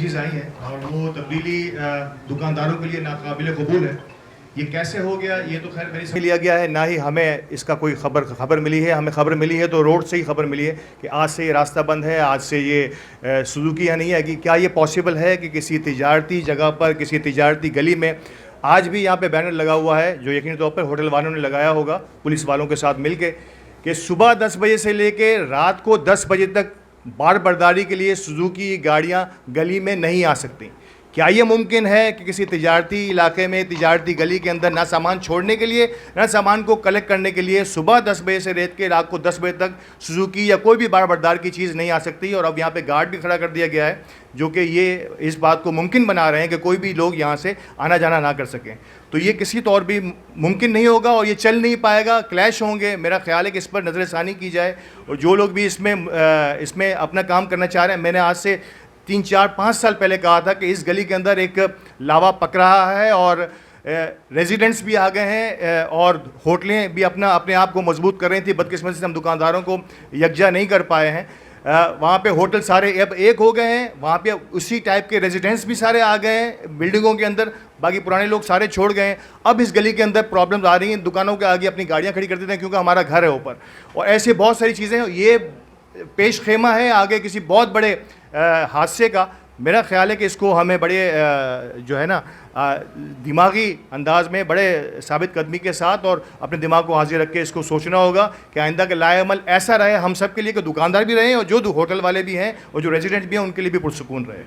Changes آئی ہیں اور وہ تبدیلی دکانداروں کے لیے ناقابل قبول ہے. یہ کیسے ہو گیا یہ تو خیر میری لیا گیا ہے، نہ ہی ہمیں اس کا کوئی خبر ملی ہے. ہمیں خبر ملی ہے تو روڈ سے ہی خبر ملی ہے کہ آج سے یہ راستہ بند ہے، آج سے یہ سوزوکی نہیں ہے. کہ کیا یہ پاسبل ہے کہ کسی تجارتی جگہ پر، کسی تجارتی گلی میں آج بھی یہاں پہ بینر لگا ہوا ہے جو یقینی طور پر ہوٹل والوں نے لگایا ہوگا پولیس والوں کے ساتھ مل کے، کہ صبح 10 بجے سے لے کے رات کو 10 بجے تک بار برداری کے لیے سوزوکی گاڑیاں گلی میں نہیں آ سکتی؟ کیا یہ ممکن ہے کہ کسی تجارتی علاقے میں، تجارتی گلی کے اندر نہ سامان چھوڑنے کے لیے نہ سامان کو کلیکٹ کرنے کے لیے صبح 10 بجے سے ریت کے رات کو 10 بجے تک سوزوکی یا کوئی بھی بار بردار کی چیز نہیں آ سکتی؟ اور اب یہاں پہ گارڈ بھی کھڑا کر دیا گیا ہے جو کہ یہ اس بات کو ممکن بنا رہے ہیں کہ کوئی بھی لوگ یہاں سے آنا جانا نہ کر سکیں. تو یہ کسی طور بھی ممکن نہیں ہوگا اور یہ چل نہیں پائے گا، کلیش ہوں گے. میرا خیال ہے کہ اس پر نظر ثانی کی جائے اور جو لوگ بھی اس میں اپنا کام کرنا چاہ رہے ہیں. میں نے آج سے 3 4 5 سال پہلے کہا تھا کہ اس گلی کے اندر ایک لاوا پک رہا ہے اور ریزیڈنٹس بھی آ گئے ہیں اور ہوٹلیں بھی اپنے آپ کو مضبوط کر رہی تھیں. بدقسمتی سے ہم دکانداروں کو یکجا نہیں کر پائے ہیں. وہاں پہ ہوٹل سارے اب ایک ہو گئے ہیں، وہاں پہ اسی ٹائپ کے ریزیڈنٹس بھی سارے آ گئے ہیں بلڈنگوں کے اندر. باقی پرانے لوگ سارے چھوڑ گئے ہیں. اب اس گلی کے اندر پرابلمز آ رہی ہیں. دکانوں کے آگے اپنی گاڑیاں کھڑی کر دیتے ہیں کیونکہ ہمارا گھر ہے اوپر، اور ایسے بہت ساری چیزیں ہیں. یہ پیش خیمہ ہے آگے کسی بہت بڑے حادثے کا. میرا خیال ہے کہ اس کو ہمیں بڑے جو ہے نا دماغی انداز میں، بڑے ثابت قدمی کے ساتھ اور اپنے دماغ کو حاضر رکھ کے اس کو سوچنا ہوگا کہ آئندہ کے لائے عمل ایسا رہے ہم سب کے لیے کہ دکاندار بھی رہیں اور جو ہوٹل والے بھی ہیں اور جو ریزیڈنٹ بھی ہیں ان کے لیے بھی پرسکون رہے.